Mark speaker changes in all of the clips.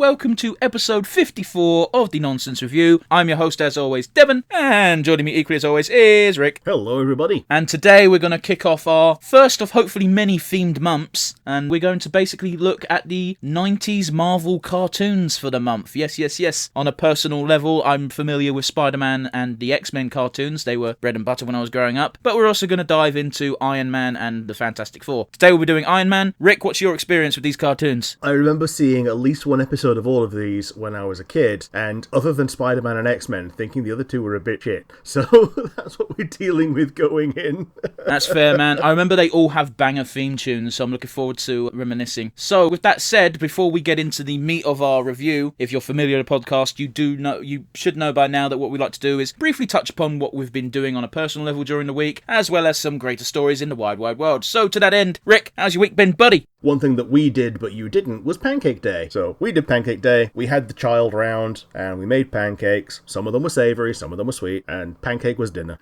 Speaker 1: welcome to episode 54 of The Nonsense Review. I'm your host, as always, Devon, and joining me equally as always is Rick.
Speaker 2: Hello, everybody.
Speaker 1: And today we're going to kick off our first of hopefully many themed months, and we're going to basically look at the 90s Marvel cartoons for the month. Yes. On a personal level, I'm familiar with Spider-Man and the X-Men cartoons. They were bread and butter when I was growing up, but we're also going to dive into Iron Man and the Fantastic Four. Today we'll be doing Iron Man. Rick, what's your experience with these cartoons?
Speaker 2: I remember seeing at least one episode of all of these when I was a kid, and other than Spider-Man and X-Men, thinking the other two were a bit shit. So that's what we're dealing with going in.
Speaker 1: That's fair, man. I remember they all have banger theme tunes, so I'm looking forward to reminiscing. So with that said, before we get into the meat of our review, if you're familiar with the podcast, you should know by now that what we like to do is briefly touch upon what we've been doing on a personal level during the week, as well as some greater stories in the wide world. So to that end, Rick, how's your week been, buddy?
Speaker 2: One thing that we did but you didn't was Pancake Day. So we did Pancake Day, we had the child round, and we made pancakes. Some of them were savoury, some of them were sweet, and pancake was dinner.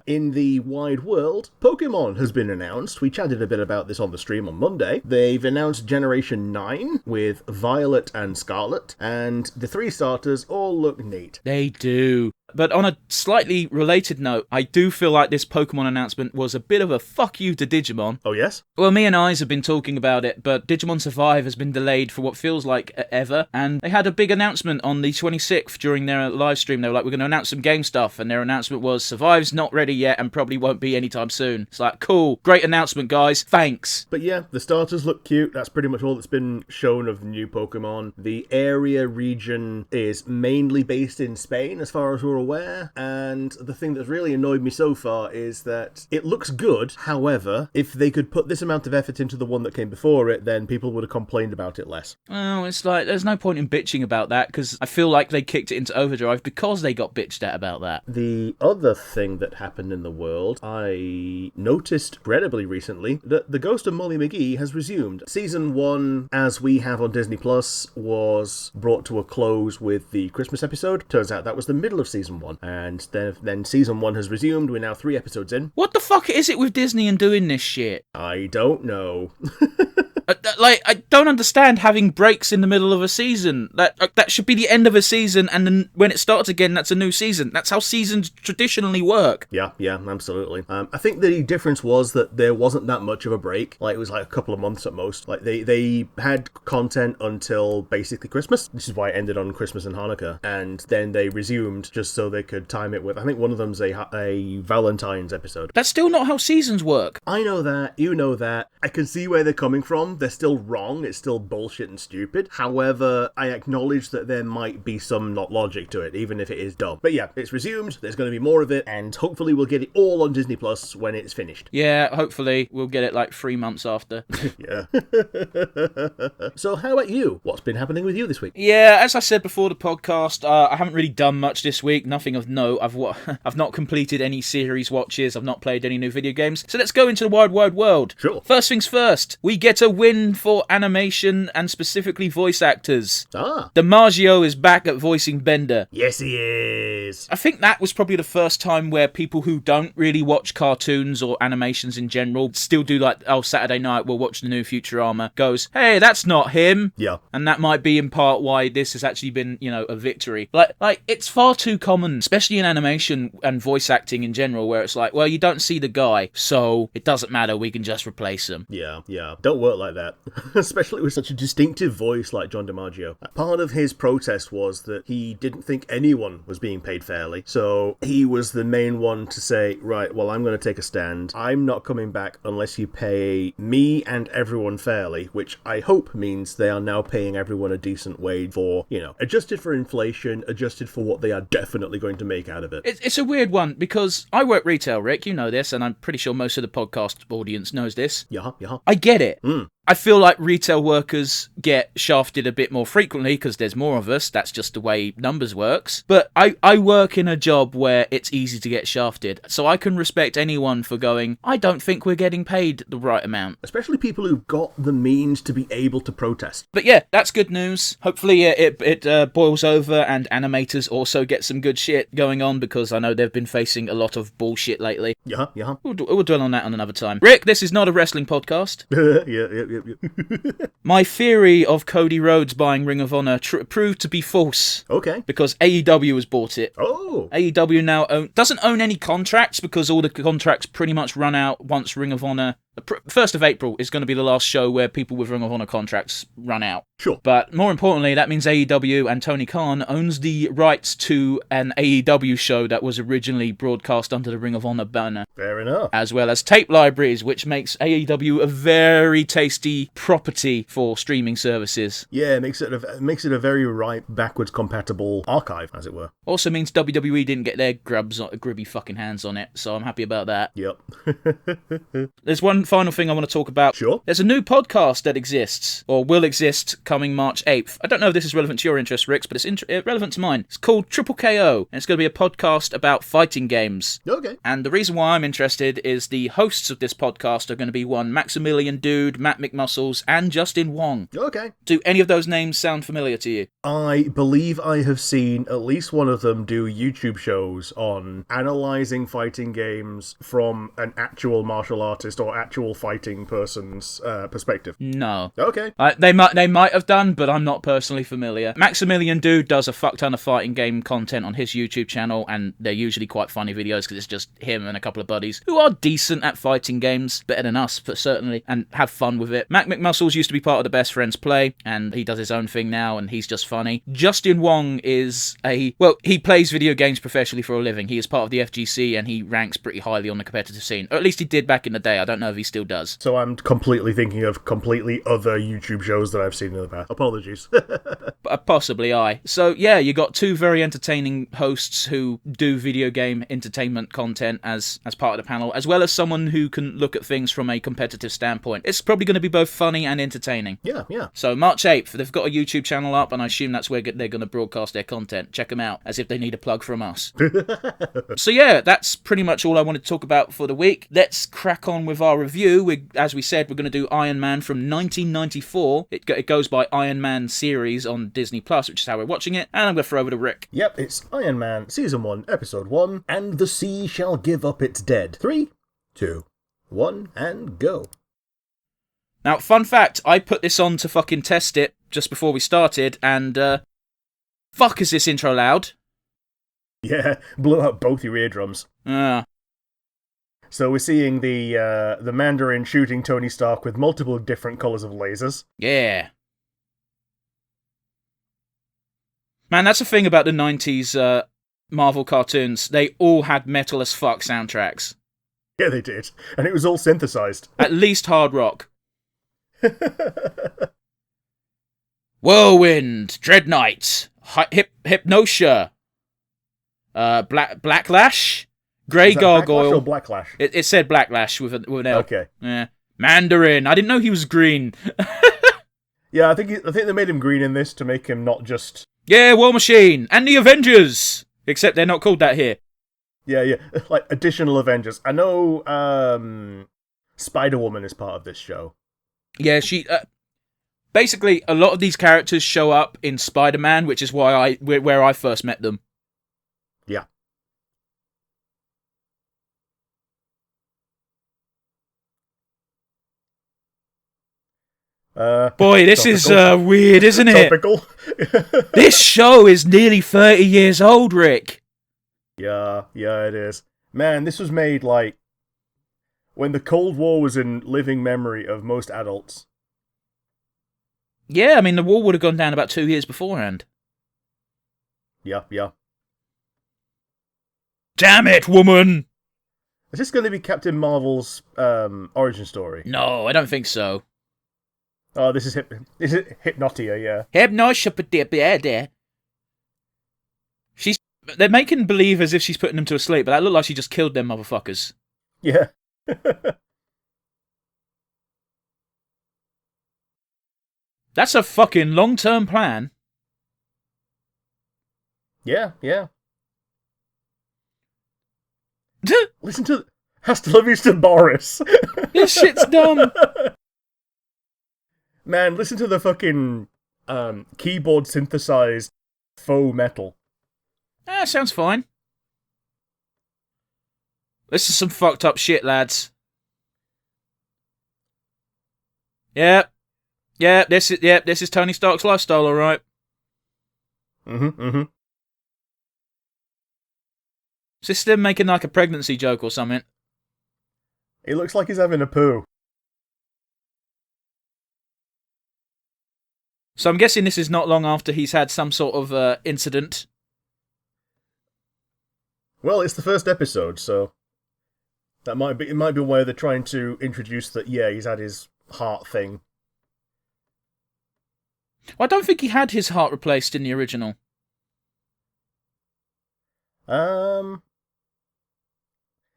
Speaker 2: In the wide world, Pokémon has been announced. We chatted a bit about this on the stream on Monday. They've announced Generation 9 with Violet and Scarlet, and the three starters all look neat.
Speaker 1: They do. But on a slightly related note, I do feel like this Pokemon announcement was a bit of a fuck you to Digimon.
Speaker 2: Oh, yes?
Speaker 1: Well, me and Eyes have been talking about it, but Digimon Survive has been delayed for what feels like ever, and they had a big announcement on the 26th during their live stream. They were like, we're going to announce some game stuff, and their announcement was, Survive's not ready yet and probably won't be anytime soon. It's like, cool, great announcement, guys, thanks.
Speaker 2: But yeah, the starters look cute. That's pretty much all that's been shown of the new Pokemon. The area region is mainly based in Spain, as far as we're aware, and the thing that's really annoyed me so far is that it looks good. However, if they could put this amount of effort into the one that came before it, then people would have complained about it less.
Speaker 1: Oh, it's like, there's no point in bitching about that, because I feel like they kicked it into overdrive because they got bitched at about that.
Speaker 2: The other thing that happened in the world, I noticed incredibly recently that The Ghost of Molly McGee has resumed. Season 1, as we have on Disney Plus, was brought to a close with the Christmas episode. Turns out that was the middle of Season 1. And then Season 1 has resumed. We're now 3 episodes in.
Speaker 1: What the fuck is it with Disney and doing this shit?
Speaker 2: I don't know.
Speaker 1: I don't understand having breaks in the middle of a season. That should be the end of a season, and then when it starts again, that's a new season. That's how seasons traditionally work.
Speaker 2: Yeah, absolutely. I think the difference was that there wasn't that much of a break. Like, it was like a couple of months at most. Like, they had content until basically Christmas. This is why it ended on Christmas and Hanukkah. And then they resumed just so they could time it with, I think one of them's a Valentine's episode.
Speaker 1: That's still not how seasons work.
Speaker 2: I know that. You know that. I can see where they're coming from. They're still wrong. It's still bullshit and stupid. However, I acknowledge that there might be some not logic to it, even if it is dumb. But yeah, it's resumed. There's going to be more of it, and hopefully we'll get it all on Disney Plus when it's finished.
Speaker 1: Yeah, hopefully we'll get it like 3 months after.
Speaker 2: Yeah. So how about you? What's been happening with you this week?
Speaker 1: Yeah, as I said before the podcast, I haven't really done much this week. Nothing of note. I've not completed any series watches. I've not played any new video games. So let's go into the wide world.
Speaker 2: Sure.
Speaker 1: First things first, we get a win for animation and specifically voice actors. DiMaggio is back at voicing Bender.
Speaker 2: Yes, he is.
Speaker 1: I think that was probably the first time where people who don't really watch cartoons or animations in general still do like, oh, Saturday night we'll watch the new Futurama, goes, hey, that's not him.
Speaker 2: Yeah.
Speaker 1: And that might be in part why this has actually been, a victory. Like it's far too common, especially in animation and voice acting in general, where it's like, well, you don't see the guy, so it doesn't matter, we can just replace him.
Speaker 2: Yeah. Don't work like that. Especially with such a distinctive voice like John DiMaggio. Part of his protest was that he didn't think anyone was being paid fairly, so he was the main one to say, right, well, I'm going to take a stand. I'm not coming back unless you pay me and everyone fairly, which I hope means they are now paying everyone a decent wage for, adjusted for inflation, adjusted for what they are definitely going to make out of it.
Speaker 1: It's a weird one, because I work retail, Rick, you know this, and I'm pretty sure most of the podcast audience knows this.
Speaker 2: Yeah.
Speaker 1: I get it. I feel like retail workers get shafted a bit more frequently because there's more of us. That's just the way numbers works. But I work in a job where it's easy to get shafted. So I can respect anyone for going, I don't think we're getting paid the right amount.
Speaker 2: Especially people who've got the means to be able to protest.
Speaker 1: But yeah, that's good news. Hopefully it boils over and animators also get some good shit going on, because I know they've been facing a lot of bullshit lately.
Speaker 2: Yeah.
Speaker 1: We'll dwell on that on another time. Rick, this is not a wrestling podcast.
Speaker 2: Yeah. Yep.
Speaker 1: My theory of Cody Rhodes buying Ring of Honor proved to be false.
Speaker 2: Okay.
Speaker 1: Because AEW has bought it.
Speaker 2: Oh.
Speaker 1: AEW now doesn't own any contracts because all the contracts pretty much run out once Ring of Honor... 1st of April is going to be the last show where people with Ring of Honor contracts run out.
Speaker 2: Sure.
Speaker 1: But more importantly, that means AEW and Tony Khan owns the rights to an AEW show that was originally broadcast under the Ring of Honor banner.
Speaker 2: Fair enough.
Speaker 1: As well as tape libraries, which makes AEW a very tasty property for streaming services.
Speaker 2: Yeah, it makes it a very ripe, backwards compatible archive, as it were.
Speaker 1: Also means WWE didn't get their grubby fucking hands on it, so I'm happy about that.
Speaker 2: Yep.
Speaker 1: There's one final thing I want to talk about.
Speaker 2: Sure.
Speaker 1: There's a new podcast that exists, or will exist, coming March 8th. I don't know if this is relevant to your interest, Rix, but it's relevant to mine. It's called Triple KO, and it's going to be a podcast about fighting games.
Speaker 2: Okay.
Speaker 1: And the reason why I'm interested is the hosts of this podcast are going to be one Maximilian Dude, Matt McMuscles, and Justin Wong.
Speaker 2: Okay.
Speaker 1: Do any of those names sound familiar to you?
Speaker 2: I believe I have seen at least one of them do YouTube shows on analysing fighting games from an actual martial artist or actual fighting person's perspective.
Speaker 1: No.
Speaker 2: Okay.
Speaker 1: They might have done, but I'm not personally familiar. Maximilian Dude does a fuck ton of fighting game content on his YouTube channel, and they're usually quite funny videos because it's just him and a couple of buddies who are decent at fighting games, better than us, but certainly, and have fun with it. Mac McMuscles used to be part of the Best Friends Play, and he does his own thing now, and he's just funny. Justin Wong is he plays video games professionally for a living. He is part of the FGC, and he ranks pretty highly on the competitive scene, or at least he did back in the day. I don't know if he still does.
Speaker 2: So I'm completely thinking of completely other YouTube shows that I've seen in the past. Apologies.
Speaker 1: Possibly I. So yeah, you got two very entertaining hosts who do video game entertainment content as part of the panel, as well as someone who can look at things from a competitive standpoint. It's probably going to be both funny and entertaining.
Speaker 2: Yeah.
Speaker 1: So March 8th, they've got a YouTube channel up, and I assume that's where they're going to broadcast their content. Check them out, as if they need a plug from us. So yeah, that's pretty much all I wanted to talk about for the week. Let's crack on with our review. As we said, we're going to do Iron Man from 1994. It goes by Iron Man series on Disney+, which is how we're watching it, and I'm going to throw over to Rick.
Speaker 2: Yep, it's Iron Man Season 1, Episode 1, And the Sea Shall Give Up Its Dead. 3, 2, 1, and go.
Speaker 1: Now, fun fact, I put this on to fucking test it just before we started, and fuck is this intro loud?
Speaker 2: Yeah, blew out both your eardrums. So we're seeing the Mandarin shooting Tony Stark with multiple different colours of lasers.
Speaker 1: Yeah. Man, that's the thing about the 90s Marvel cartoons. They all had metal as fuck soundtracks.
Speaker 2: Yeah, they did. And it was all synthesized.
Speaker 1: At least hard rock. Whirlwind, Dreadnought, Hypnotia, Blacklash, Grey Gargoyle.
Speaker 2: Or Blacklash?
Speaker 1: It said Blacklash with an L.
Speaker 2: Okay.
Speaker 1: Yeah. Mandarin. I didn't know he was green.
Speaker 2: Yeah, I think they made him green in this to make him not just...
Speaker 1: Yeah, War Machine and the Avengers. Except they're not called that here.
Speaker 2: Yeah, like additional Avengers. I know Spider-Woman is part of this show.
Speaker 1: Yeah, she... basically, a lot of these characters show up in Spider-Man, which is where I first met them.
Speaker 2: Yeah.
Speaker 1: Boy, this is weird, isn't it?
Speaker 2: Topical.
Speaker 1: This show is nearly 30 years old, Rick.
Speaker 2: Yeah, it is. Man, this was made, like, when the Cold War was in living memory of most adults.
Speaker 1: Yeah, I mean, the war would have gone down about 2 years beforehand.
Speaker 2: Yeah.
Speaker 1: Damn it, woman!
Speaker 2: Is this going to be Captain Marvel's origin story?
Speaker 1: No, I don't think so.
Speaker 2: Oh, this is Hypnotia, yeah.
Speaker 1: Hypnotia. They're making believe as if she's putting them to sleep, but that looked like she just killed them motherfuckers.
Speaker 2: Yeah.
Speaker 1: That's a fucking long-term plan.
Speaker 2: Yeah. Listen to... Hasta la vista, Boris.
Speaker 1: This shit's dumb.
Speaker 2: Man, listen to the fucking keyboard synthesized faux metal.
Speaker 1: Sounds fine. This is some fucked up shit, lads. Yep, this is Tony Stark's lifestyle, all right.
Speaker 2: Mm-hmm.
Speaker 1: Is this them making like a pregnancy joke or something?
Speaker 2: He looks like he's having a poo.
Speaker 1: So I'm guessing this is not long after he's had some sort of incident.
Speaker 2: Well, it's the first episode, so it might be where they're trying to introduce that. Yeah, he's had his heart thing.
Speaker 1: Well, I don't think he had his heart replaced in the original.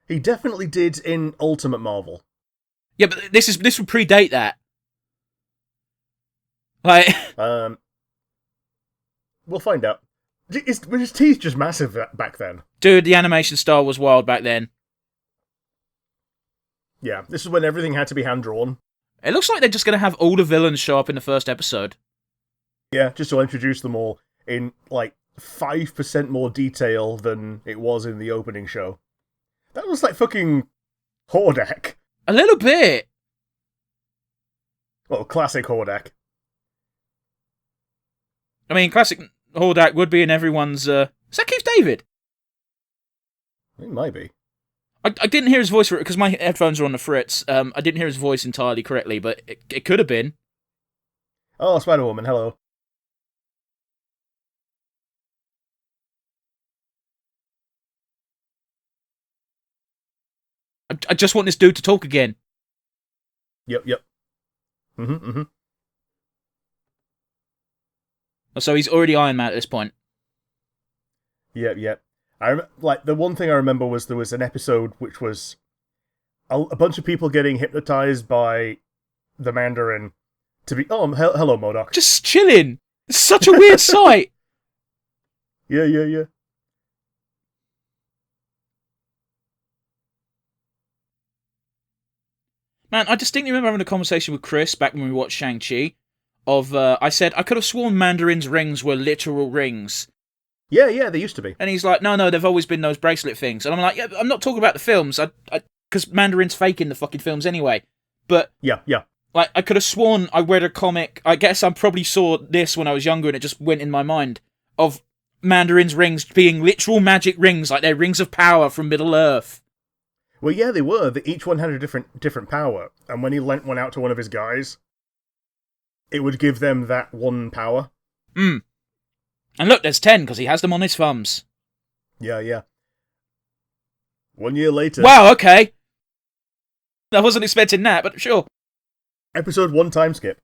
Speaker 2: He definitely did in Ultimate Marvel.
Speaker 1: Yeah, but this would predate that. Like,
Speaker 2: we'll find out. Was his teeth just massive back then?
Speaker 1: dude, the animation style was wild back then.
Speaker 2: Yeah, this is when everything had to be hand-drawn.
Speaker 1: It looks like they're just going to have all the villains show up in the first episode.
Speaker 2: Yeah, just to introduce them all in, like, 5% more detail than it was in the opening show. That was like fucking Hordak.
Speaker 1: A little bit.
Speaker 2: Well, classic Hordak.
Speaker 1: I mean, classic Hordak would be in everyone's... Is that Keith David?
Speaker 2: It might be.
Speaker 1: I didn't hear his voice because my headphones are on the fritz. I didn't hear his voice entirely correctly, but it could have been.
Speaker 2: Oh, Spider-Woman, hello.
Speaker 1: I just want this dude to talk again.
Speaker 2: Yep. Mm-hmm.
Speaker 1: So he's already Iron Man at this point.
Speaker 2: Yep. The one thing I remember was there was an episode which was a bunch of people getting hypnotized by the Mandarin to be... Oh, hello, MODOK.
Speaker 1: Just chilling. It's such a weird sight.
Speaker 2: Yeah.
Speaker 1: Man, I distinctly remember having a conversation with Chris back when we watched Shang-Chi. I said, I could have sworn Mandarin's rings were literal rings.
Speaker 2: Yeah, they used to be.
Speaker 1: And he's like, no, they've always been those bracelet things. And I'm like, yeah, I'm not talking about the films. Because Mandarin's faking the fucking films anyway. But...
Speaker 2: Yeah.
Speaker 1: Like, I could have sworn I read a comic. I guess I probably saw this when I was younger and it just went in my mind. Of Mandarin's rings being literal magic rings. Like they're rings of power from Middle-earth.
Speaker 2: Well, yeah, they were. Each one had a different power. And when he lent one out to one of his guys, it would give them that one power.
Speaker 1: And look, there's 10 because he has them on his thumbs.
Speaker 2: Yeah. 1 year later...
Speaker 1: Wow, okay. I wasn't expecting that, but sure.
Speaker 2: Episode 1 time skip.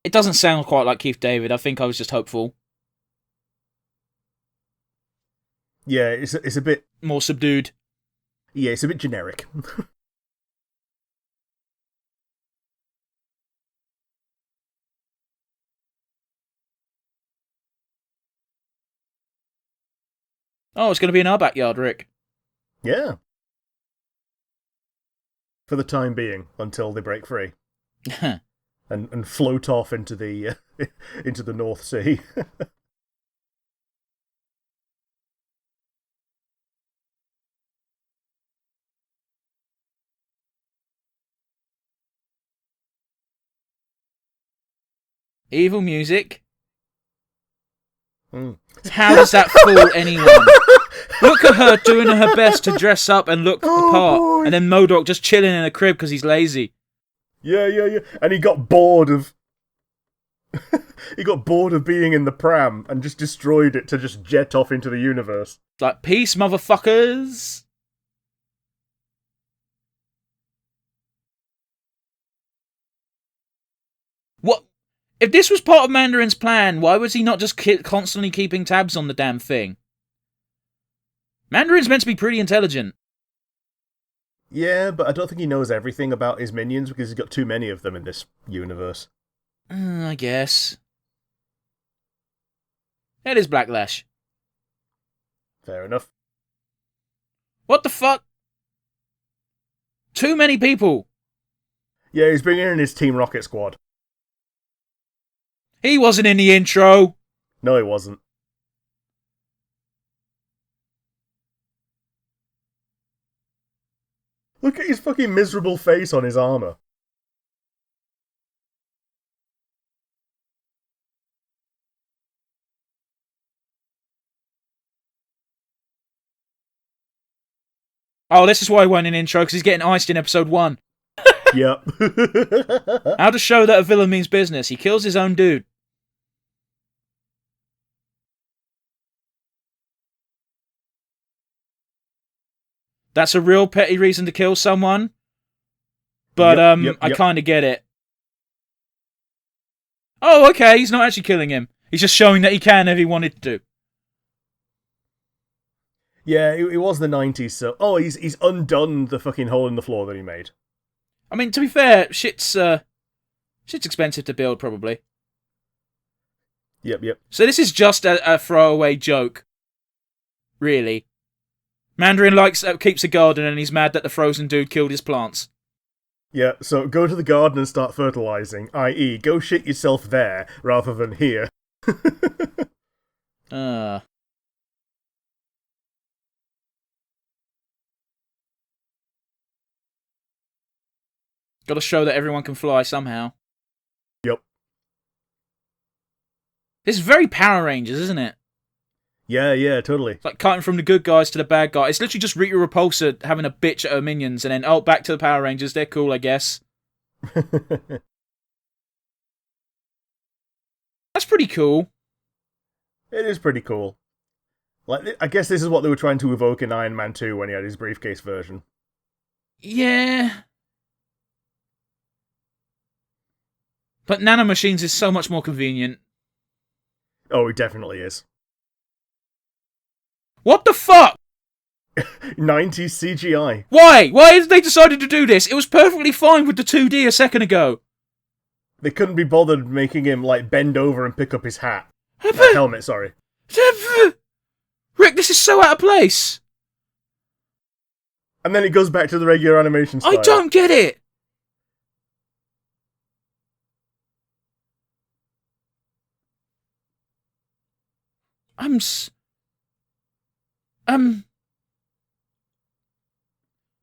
Speaker 1: It doesn't sound quite like Keith David. I think I was just hopeful.
Speaker 2: Yeah, it's a bit...
Speaker 1: More subdued.
Speaker 2: Yeah, it's a bit generic.
Speaker 1: Oh, it's going to be in our backyard, Rick.
Speaker 2: Yeah. For the time being, until they break free. and float off into the into the North Sea.
Speaker 1: Evil music.
Speaker 2: How
Speaker 1: does that fool anyone? Look at her doing her best to dress up and look the part,
Speaker 2: boy.
Speaker 1: and then MODOK just chilling in a crib because he's lazy.
Speaker 2: Yeah. And he got bored of... he got bored of being in the pram and just destroyed it to just jet off into the universe.
Speaker 1: Like, peace, motherfuckers! What? If this was part of Mandarin's plan, why was he not just constantly keeping tabs on the damn thing? Mandarin's meant to be pretty intelligent.
Speaker 2: Yeah, but I don't think he knows everything about his minions because he's got too many of them in this universe.
Speaker 1: I guess. It is Blacklash.
Speaker 2: Fair enough.
Speaker 1: What the fuck? Too many people.
Speaker 2: Yeah, he's bringing in his Team Rocket squad.
Speaker 1: He wasn't in the intro.
Speaker 2: No, he wasn't. Look at his fucking miserable face on his armour.
Speaker 1: Oh, this is why he won an intro, because he's getting iced in episode 1.
Speaker 2: Yep.
Speaker 1: How to show that a villain means business. He kills his own dude. That's a real petty reason to kill someone. But,
Speaker 2: Yep.
Speaker 1: I kind of get it. Oh, okay, he's not actually killing him. He's just showing that he can if he wanted to.
Speaker 2: Yeah, it was the 90s, so... Oh, he's undone the fucking hole in the floor that he made.
Speaker 1: I mean, to be fair, shit's expensive to build, probably.
Speaker 2: Yep.
Speaker 1: So this is just a throwaway joke. Really. Mandarin keeps a garden and he's mad that the frozen dude killed his plants.
Speaker 2: Yeah, so go to the garden and start fertilizing, i.e. go shit yourself there, rather than here.
Speaker 1: Gotta show that everyone can fly somehow.
Speaker 2: Yep.
Speaker 1: This is very Power Rangers, isn't it?
Speaker 2: Yeah, totally.
Speaker 1: It's like cutting from the good guys to the bad guys. It's literally just Rita Repulsa having a bitch at her minions and then, oh, back to the Power Rangers. They're cool, I guess. That's pretty cool.
Speaker 2: It is pretty cool. Like, I guess this is what they were trying to evoke in Iron Man 2 when he had his briefcase version.
Speaker 1: Yeah. But nanomachines is so much more convenient.
Speaker 2: Oh, it definitely is.
Speaker 1: What the fuck?
Speaker 2: 90s CGI.
Speaker 1: Why? Why have they decided to do this? It was perfectly fine with the 2D a second ago.
Speaker 2: They couldn't be bothered making him, like, bend over and pick up his hat. Helmet, sorry.
Speaker 1: Rick, this is so out of place.
Speaker 2: And then it goes back to the regular animation style.
Speaker 1: I don't get it.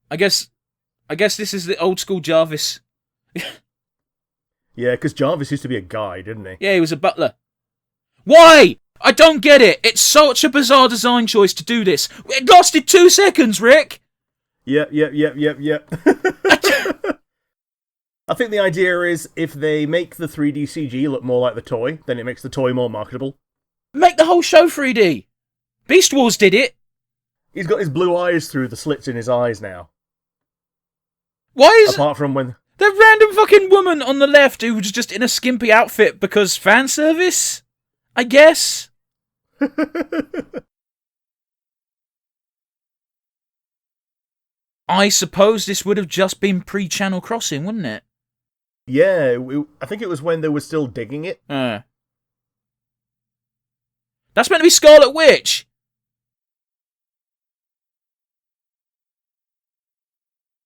Speaker 1: I guess this is the old school Jarvis.
Speaker 2: Yeah, because Jarvis used to be a guy, didn't he?
Speaker 1: Yeah, he was a butler. Why? I don't get it. It's such a bizarre design choice to do this. It lasted 2 seconds, Rick.
Speaker 2: Yep. I think the idea is if they make the 3D CG look more like the toy, then it makes the toy more marketable.
Speaker 1: Make the whole show 3D. Beast Wars did it.
Speaker 2: He's got his blue eyes through the slits in his eyes now.
Speaker 1: Why is...
Speaker 2: Apart from when...
Speaker 1: That random fucking woman on the left who was just in a skimpy outfit because fan service? I guess. I suppose this would have just been pre-Channel Crossing, wouldn't it?
Speaker 2: Yeah, I think it was when they were still digging it.
Speaker 1: That's meant to be Scarlet Witch!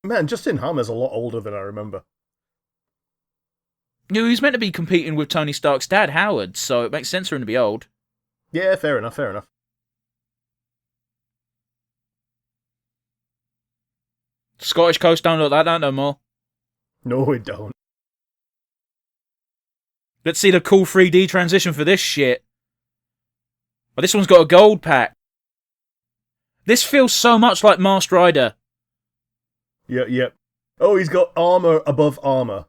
Speaker 2: Man, Justin Hammer's a lot older than I remember.
Speaker 1: No, he's meant to be competing with Tony Stark's dad, Howard, so it makes sense for him to be old.
Speaker 2: Yeah, fair enough.
Speaker 1: Scottish Coast don't look like that no more.
Speaker 2: No, it don't.
Speaker 1: Let's see the cool 3D transition for this shit. But this one's got a gold pack. This feels so much like Masked Rider.
Speaker 2: Yep. Oh, he's got armor above armor.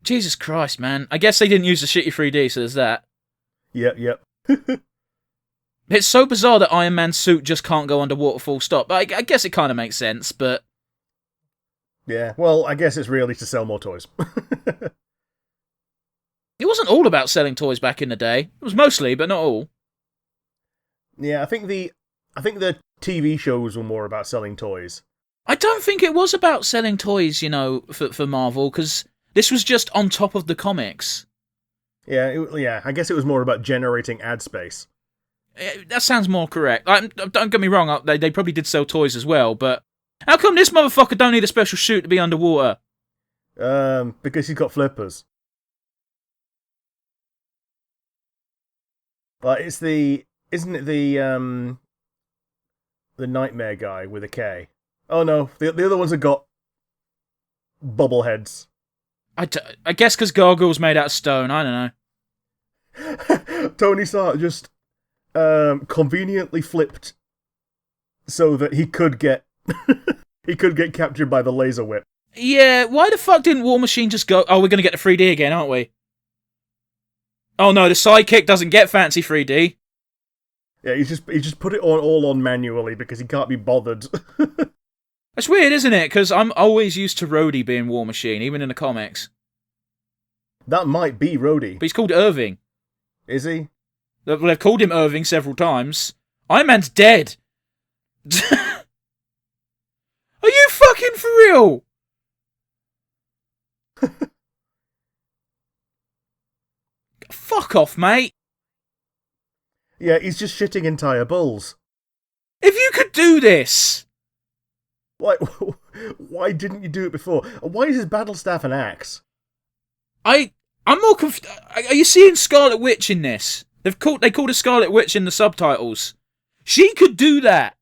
Speaker 1: Jesus Christ, man. I guess they didn't use the shitty 3D, so there's that.
Speaker 2: Yep.
Speaker 1: It's so bizarre that Iron Man's suit just can't go underwater full stop. I guess it kind of makes sense, but...
Speaker 2: Yeah, well, I guess it's really to sell more toys.
Speaker 1: It wasn't all about selling toys back in the day. It was mostly, but not all.
Speaker 2: Yeah, I think the TV shows were more about selling toys.
Speaker 1: I don't think it was about selling toys, you know, for Marvel, because this was just on top of the comics.
Speaker 2: Yeah, I guess it was more about generating ad space.
Speaker 1: That sounds more correct. Don't get me wrong, they probably did sell toys as well, but how come this motherfucker don't need a special suit to be underwater?
Speaker 2: Because he's got flippers. Like, isn't it the Nightmare guy with a K? Oh no, the other ones have got bubble heads.
Speaker 1: I guess because Gargoyle's made out of stone, I don't know.
Speaker 2: Tony Stark just conveniently flipped so that he could get he could get captured by the laser whip.
Speaker 1: Yeah, why the fuck didn't War Machine just go, oh, we're going to get the 3D again, aren't we? Oh no, the sidekick doesn't get fancy 3D.
Speaker 2: Yeah, he just put it all on manually because he can't be bothered.
Speaker 1: That's weird, isn't it? Because I'm always used to Rhodey being War Machine, even in the comics.
Speaker 2: That might be Rhodey.
Speaker 1: But he's called Irving.
Speaker 2: Is he?
Speaker 1: Well, they've called him Irving several times. Iron Man's dead. Are you fucking for real? Fuck off, mate.
Speaker 2: Yeah, he's just shitting entire bulls.
Speaker 1: If you could do this...
Speaker 2: Why didn't you do it before? Why is his battle staff an axe?
Speaker 1: I'm more confused. Are you seeing Scarlet Witch in this? They called her Scarlet Witch in the subtitles. She could do that.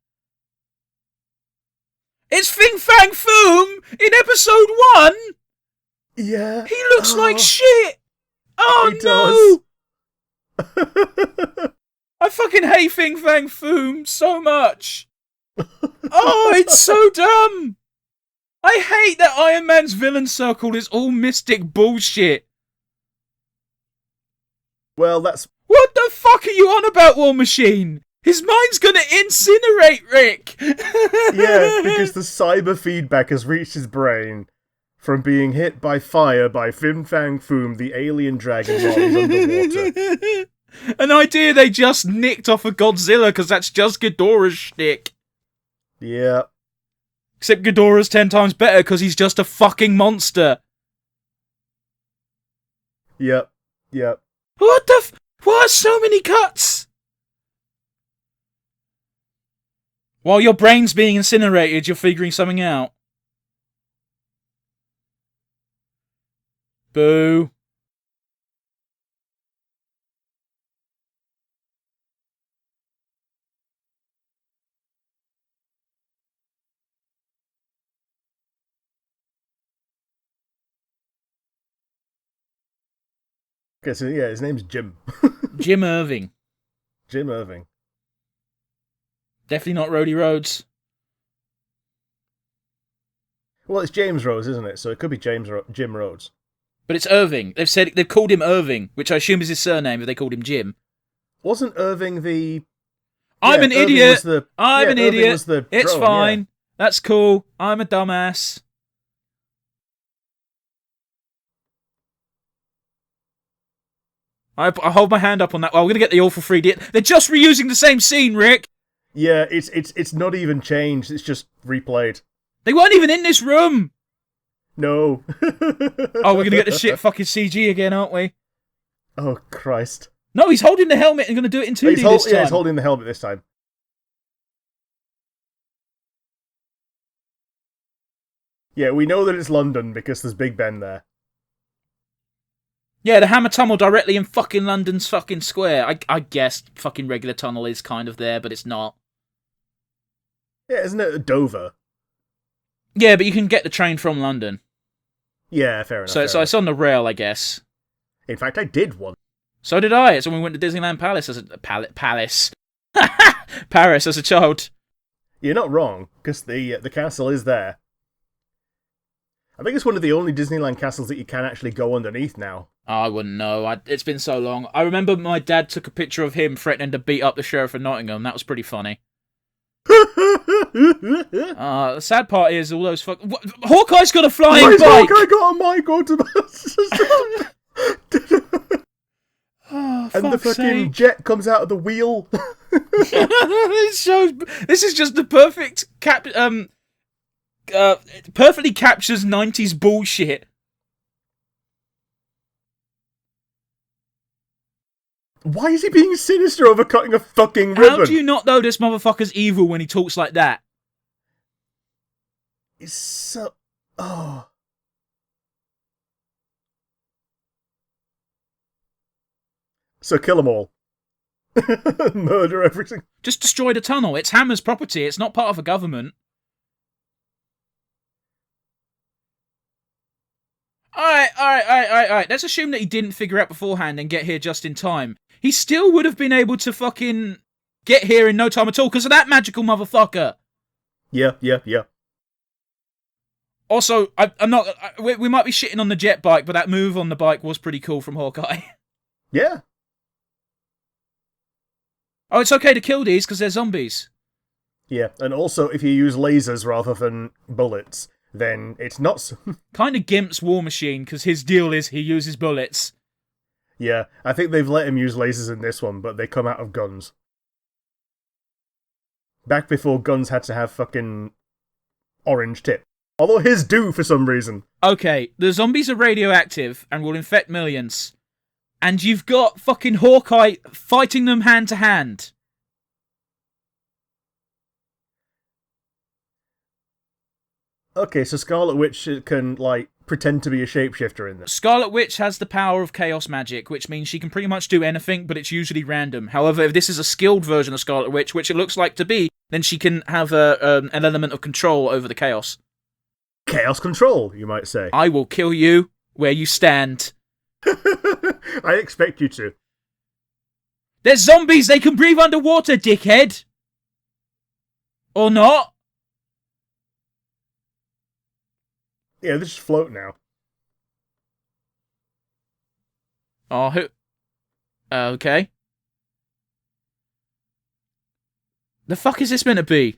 Speaker 1: It's Fing Fang Foom in episode 1.
Speaker 2: Yeah.
Speaker 1: He looks like shit. Oh
Speaker 2: he
Speaker 1: no. I fucking hate Fing Fang Foom so much. Oh, it's so dumb. I hate that Iron Man's villain circle is all mystic bullshit.
Speaker 2: Well, that's...
Speaker 1: What the fuck are you on about, War Machine? His mind's gonna incinerate Rick!
Speaker 2: Yeah, because the cyber feedback has reached his brain from being hit by fire by Fing Fang Foom, the alien dragon, while he's underwater.
Speaker 1: An idea they just nicked off of Godzilla, because that's just Ghidorah's shtick.
Speaker 2: Yeah.
Speaker 1: Except Ghidorah's 10 times better, because he's just a fucking monster.
Speaker 2: Yep.
Speaker 1: What the Why are so many cuts? While your brain's being incinerated, you're figuring something out. Boo.
Speaker 2: Okay, so yeah, his name's Jim.
Speaker 1: Jim Irving.
Speaker 2: Jim Irving.
Speaker 1: Definitely not Rhodey Rhodes.
Speaker 2: Well, it's James Rhodes, isn't it? So it could be Jim Rhodes.
Speaker 1: But it's Irving. They've called him Irving, which I assume is his surname if they called him Jim.
Speaker 2: Wasn't Irving the...
Speaker 1: I'm an
Speaker 2: Irving
Speaker 1: idiot.
Speaker 2: was
Speaker 1: I'm an
Speaker 2: Irving
Speaker 1: idiot.
Speaker 2: was the
Speaker 1: It's
Speaker 2: drone,
Speaker 1: fine.
Speaker 2: yeah.
Speaker 1: That's cool. I'm a dumbass. I hold my hand up on that. Well, we're going to get the awful 3D. They're just reusing the same scene, Rick.
Speaker 2: Yeah, it's not even changed. It's just replayed.
Speaker 1: They weren't even in this room.
Speaker 2: No.
Speaker 1: Oh, we're going to get the shit fucking CG again, aren't we?
Speaker 2: Oh, Christ.
Speaker 1: No, he's holding the helmet and going to do it in 2D this time.
Speaker 2: Yeah, he's holding the helmet this time. Yeah, we know that it's London because there's Big Ben there.
Speaker 1: Yeah, the hammer tunnel directly in fucking London's fucking square. I guess fucking regular tunnel is kind of there, but it's not.
Speaker 2: Yeah, isn't it Dover?
Speaker 1: Yeah, but you can get the train from London.
Speaker 2: Yeah, fair enough.
Speaker 1: So it's on the rail, I guess.
Speaker 2: In fact, I did one.
Speaker 1: So did I. It's when we went to Disneyland Palace as a... Palace. Paris as a child.
Speaker 2: You're not wrong, because the castle is there. I think it's one of the only Disneyland castles that you can actually go underneath now.
Speaker 1: Oh, I wouldn't know. It's been so long. I remember my dad took a picture of him threatening to beat up the sheriff of Nottingham. That was pretty funny. The sad part is all those Hawkeye's got a flying bike!
Speaker 2: Hawkeye got a mic
Speaker 1: Oh,
Speaker 2: and the fucking jet comes out of the wheel.
Speaker 1: This is just the perfect perfectly captures 90s bullshit.
Speaker 2: Why is he being sinister over cutting a fucking ribbon?
Speaker 1: How do you not know this motherfucker's evil when he talks like that?
Speaker 2: It's so... Oh. So kill them all. Murder everything.
Speaker 1: Just destroy the tunnel. It's Hammer's property. It's not part of a government. Alright. Let's assume that he didn't figure out beforehand and get here just in time. He still would have been able to fucking get here in no time at all because of that magical motherfucker.
Speaker 2: Yeah.
Speaker 1: Also, I'm not. We might be shitting on the jet bike, but that move on the bike was pretty cool from Hawkeye.
Speaker 2: Yeah.
Speaker 1: Oh, it's okay to kill these because they're zombies.
Speaker 2: Yeah, and also if you use lasers rather than bullets, then it's not so...
Speaker 1: Kind of gimps War Machine because his deal is he uses bullets.
Speaker 2: Yeah, I think they've let him use lasers in this one, but they come out of guns. Back before guns had to have fucking orange tip. Although his do for some reason.
Speaker 1: Okay, the zombies are radioactive and will infect millions. And you've got fucking Hawkeye fighting them hand to hand.
Speaker 2: Okay, so Scarlet Witch can, like, pretend to be a shapeshifter in this.
Speaker 1: Scarlet Witch has the power of chaos magic, which means she can pretty much do anything, but it's usually random. However, if this is a skilled version of Scarlet Witch, which it looks like to be, then she can have an element of control over the chaos.
Speaker 2: Chaos control, you might say.
Speaker 1: I will kill you where you stand.
Speaker 2: I expect you to.
Speaker 1: They're zombies! They can breathe underwater, dickhead! Or not?
Speaker 2: Yeah, they just float now.
Speaker 1: Oh, who? Okay. The fuck is this meant to be?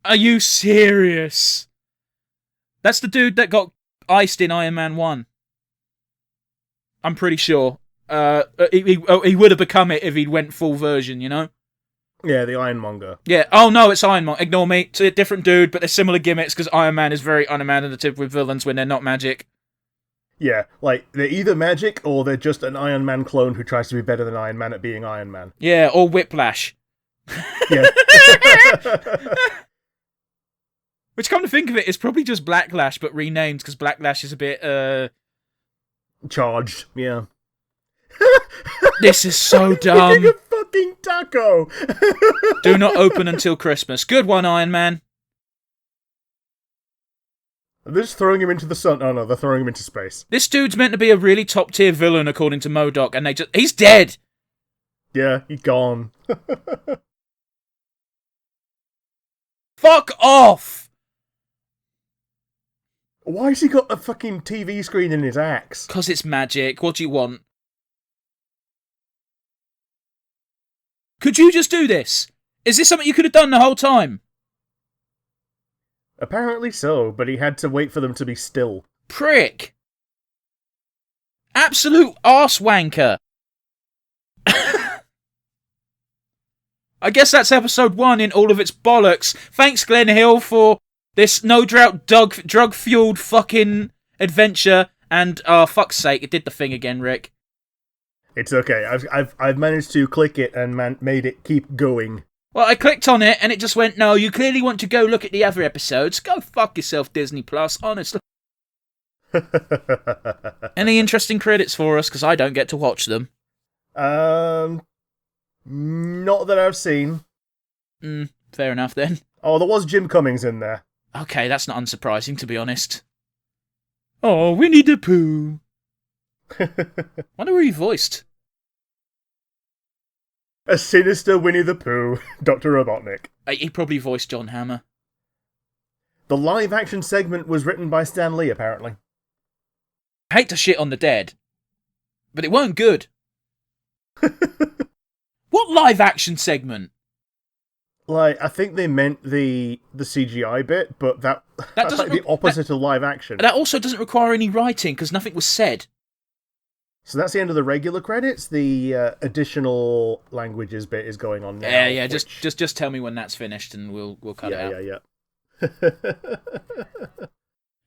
Speaker 1: Are you serious? That's the dude that got iced in Iron Man 1. I'm pretty sure. He would have become it if he'd went full version, you know?
Speaker 2: Yeah, the Ironmonger.
Speaker 1: Yeah. Oh, no, it's Iron Man. Ignore me. It's a different dude, but they're similar gimmicks because Iron Man is very unimaginative with villains when they're not magic.
Speaker 2: Yeah, like, they're either magic or they're just an Iron Man clone who tries to be better than Iron Man at being Iron Man.
Speaker 1: Yeah, or Whiplash.
Speaker 2: Yeah.
Speaker 1: Which, come to think of it, is probably just Blacklash, but renamed because Blacklash is a bit,
Speaker 2: Charged, yeah.
Speaker 1: This is so dumb.
Speaker 2: Eating a fucking taco!
Speaker 1: Do not open until Christmas. Good one, Iron Man.
Speaker 2: They're just throwing him into the sun. Oh no, they're throwing him into space.
Speaker 1: This dude's meant to be a really top-tier villain, according to MODOK, and he's dead!
Speaker 2: Yeah, he's gone.
Speaker 1: Fuck off!
Speaker 2: Why has he got a fucking TV screen in his axe?
Speaker 1: Because it's magic. What do you want? Could you just do this? Is this something you could have done the whole time?
Speaker 2: Apparently so, but he had to wait for them to be still.
Speaker 1: Prick. Absolute arse wanker. I guess that's episode 1 in all of its bollocks. Thanks, Glenn Hill, for this no-drought drug-fueled fucking adventure. And, fuck's sake, it did the thing again, Rick.
Speaker 2: It's okay. I've managed to click it and made it keep going.
Speaker 1: Well, I clicked on it and it just went, no, you clearly want to go look at the other episodes. Go fuck yourself, Disney Plus, honestly. Any interesting credits for us? Because I don't get to watch them.
Speaker 2: Not that I've seen.
Speaker 1: Fair enough then.
Speaker 2: Oh, there was Jim Cummings in there.
Speaker 1: Okay, that's not unsurprising, to be honest. Oh, Winnie the Pooh. Wonder who he voiced.
Speaker 2: A sinister Winnie the Pooh, Dr. Robotnik.
Speaker 1: He probably voiced John Hammer.
Speaker 2: The live-action segment was written by Stan Lee, apparently.
Speaker 1: I hate to shit on the dead, but it weren't good. What live-action segment?
Speaker 2: Like, I think they meant the CGI bit, but that's like the opposite of live action.
Speaker 1: That also doesn't require any writing, because nothing was said.
Speaker 2: So that's the end of the regular credits. The additional languages bit is going on now.
Speaker 1: Yeah. Just tell me when that's finished, and we'll cut it out.
Speaker 2: Yeah.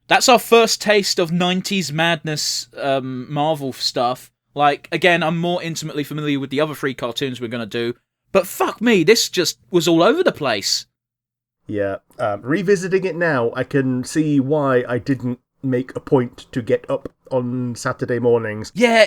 Speaker 1: That's our first taste of 90s madness Marvel stuff. Like, again, I'm more intimately familiar with the other 3 cartoons we're going to do, but fuck me, this just was all over the place.
Speaker 2: Yeah. Revisiting it now, I can see why I didn't make a point to get up on Saturday mornings.
Speaker 1: Yeah,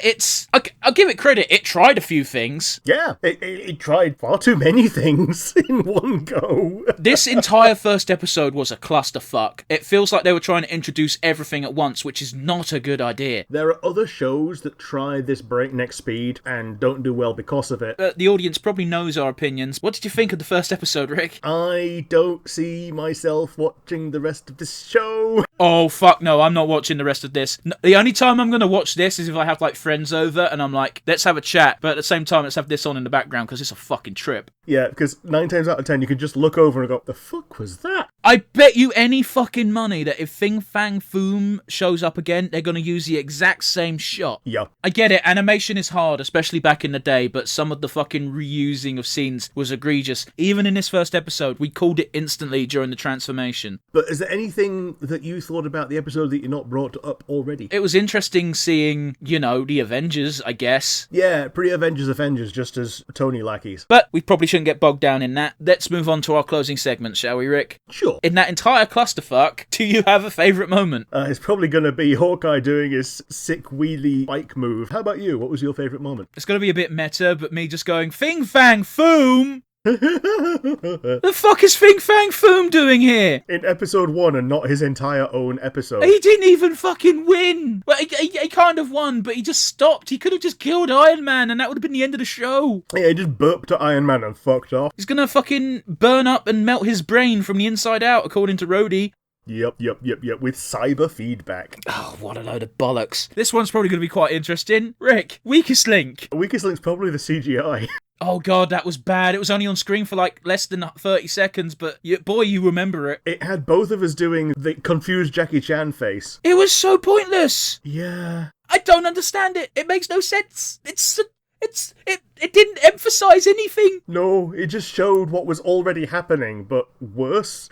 Speaker 1: I'll give it credit. It tried a few things.
Speaker 2: Yeah, it tried far too many things in one go.
Speaker 1: This entire first episode was a clusterfuck. It feels like they were trying to introduce everything at once, which is not a good idea.
Speaker 2: There are other shows that try this breakneck speed and don't do well because of it.
Speaker 1: The audience probably knows our opinions. What did you think of the first episode, Rick?
Speaker 2: I don't see myself watching the rest of this show.
Speaker 1: Oh, fuck no, I'm not watching the rest of this. No, the only time I'm going to watch this is if I have, like, friends over and I'm like, let's have a chat, but at the same time, let's have this on in the background because it's a fucking trip.
Speaker 2: Yeah, because 9 times out of 10, you can just look over and go, the fuck was that?
Speaker 1: I bet you any fucking money that if Fing, Fang, Foom shows up again, they're going to use the exact same shot.
Speaker 2: Yeah.
Speaker 1: I get it, animation is hard, especially back in the day, but some of the fucking reusing of scenes was egregious. Even in this first episode, we called it instantly during the transformation.
Speaker 2: But is there anything that you thought about the episode that you're not brought up already?
Speaker 1: It was interesting seeing, the Avengers, I guess.
Speaker 2: Yeah, pre-Avengers, just as Tony lackeys.
Speaker 1: But we probably shouldn't get bogged down in that. Let's move on to our closing segment, shall we, Rick?
Speaker 2: Sure.
Speaker 1: In that entire clusterfuck, do you have a favourite moment?
Speaker 2: It's probably going to be Hawkeye doing his sick wheelie bike move. How about you? What was your favourite moment?
Speaker 1: It's going to be a bit meta, but me just going, Fing Fang Foom! The fuck is Fing Fang Foom doing here?
Speaker 2: In episode 1 and not his entire own episode.
Speaker 1: He didn't even fucking win. Well, he kind of won, but he just stopped. He could have just killed Iron Man and that would have been the end of the show.
Speaker 2: Yeah, he just burped to Iron Man and fucked off.
Speaker 1: He's gonna fucking burn up and melt his brain from the inside out, according to Rhodey.
Speaker 2: Yep, with cyber feedback.
Speaker 1: Oh, what a load of bollocks. This one's probably going to be quite interesting. Rick, weakest link.
Speaker 2: Weakest link's probably the CGI.
Speaker 1: Oh god, that was bad. It was only on screen for like less than 30 seconds, but boy, you remember it.
Speaker 2: It had both of us doing the confused Jackie Chan face.
Speaker 1: It was so pointless.
Speaker 2: Yeah.
Speaker 1: I don't understand it. It makes no sense. It didn't emphasize anything.
Speaker 2: No, it just showed what was already happening, but worse.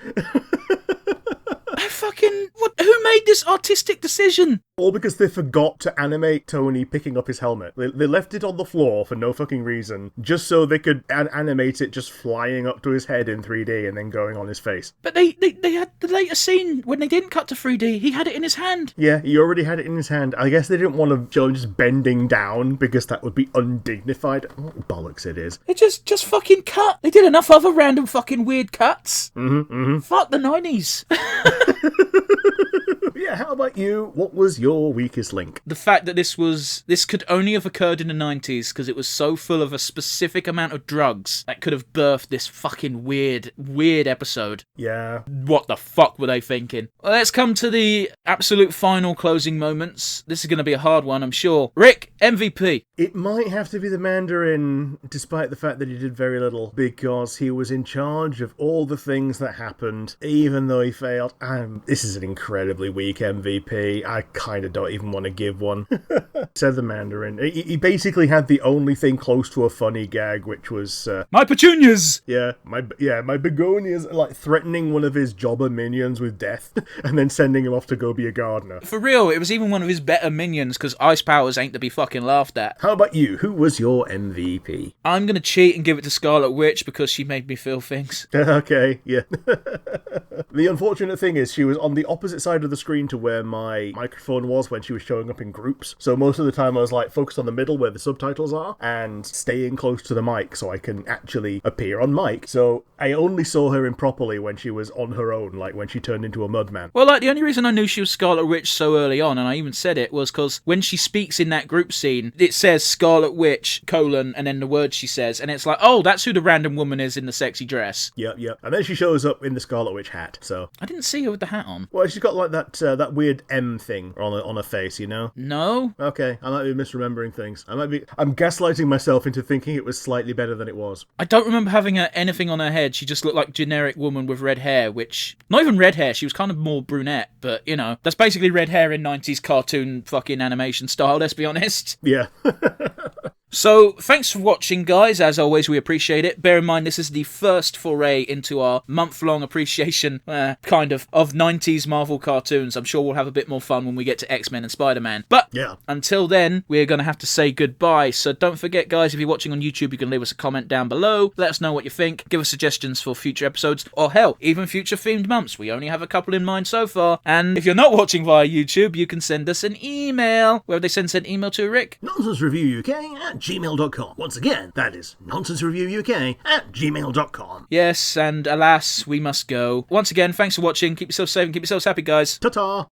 Speaker 1: Who made this artistic decision?
Speaker 2: All because they forgot to animate Tony picking up his helmet. They left it on the floor for no fucking reason, just so they could animate it just flying up to his head in 3D and then going on his face.
Speaker 1: But they had the later scene when they didn't cut to 3D. He had it in his hand.
Speaker 2: Yeah, he already had it in his hand. I guess they didn't want to show him just bending down because that would be undignified. What bollocks it is.
Speaker 1: They just fucking cut. They did enough other random fucking weird cuts. Fuck the 90s.
Speaker 2: Yeah, how about you? What was your weakest link?
Speaker 1: The fact that this could only have occurred in the 90s because it was so full of a specific amount of drugs that could have birthed this fucking weird episode.
Speaker 2: Yeah.
Speaker 1: What the fuck were they thinking? Well, let's come to the absolute final closing moments. This is going to be a hard one, I'm sure. Rick, MVP.
Speaker 2: It might have to be the Mandarin, despite the fact that he did very little, because he was in charge of all the things that happened, even though he failed. This is an incredibly weak MVP. I kind of don't even want to give one. Said the Mandarin. He basically had the only thing close to a funny gag, which was...
Speaker 1: my petunias!
Speaker 2: My begonias, like threatening one of his jobber minions with death, and then sending him off to go be a gardener.
Speaker 1: For real, it was even one of his better minions, because ice powers ain't to be fucking laughed at.
Speaker 2: How about you? Who was your MVP?
Speaker 1: I'm gonna cheat and give it to Scarlet Witch, because she made me feel things.
Speaker 2: Okay, yeah. The unfortunate thing is she was on the opposite side of the screen to where my microphone was when she was showing up in groups. So most of the time I was like focused on the middle where the subtitles are and staying close to the mic so I can actually appear on mic. So I only saw her improperly when she was on her own, like when she turned into a mudman.
Speaker 1: Well, like the only reason I knew she was Scarlet Witch so early on, and I even said it, was because when she speaks in that group scene, it says Scarlet Witch, : and then the word she says, and it's like, oh, that's who the random woman is in the sexy dress.
Speaker 2: Yep. And then she shows up in the Scarlet Witch hat, so...
Speaker 1: I didn't see her with the hat on.
Speaker 2: Well, she's got like that weird M thing on her face, you know?
Speaker 1: No?
Speaker 2: Okay, I might be misremembering things. I'm gaslighting myself into thinking it was slightly better than it was.
Speaker 1: I don't remember having anything on her head. She just looked like a generic woman with red hair, which... Not even red hair, she was kind of more brunette, but, that's basically red hair in 90s cartoon fucking animation style, let's be honest.
Speaker 2: Yeah.
Speaker 1: So, thanks for watching, guys. As always, we appreciate it. Bear in mind, this is the first foray into our month-long appreciation, kind of 90s Marvel cartoons. I'm sure we'll have a bit more fun when we get to X-Men and Spider-Man. But until then, we're going to have to say goodbye. So don't forget, guys, if you're watching on YouTube, you can leave us a comment down below. Let us know what you think. Give us suggestions for future episodes. Or hell, even future themed months. We only have a couple in mind so far. And if you're not watching via YouTube, you can send us an email. Where would they send an email to, Rick?
Speaker 2: nonsensereviewuk@gmail.com. Once again, that is nonsensereviewuk@gmail.com.
Speaker 1: Yes, and alas, we must go. Once again, thanks for watching. Keep yourselves safe and keep yourselves happy, guys.
Speaker 2: Ta-ta!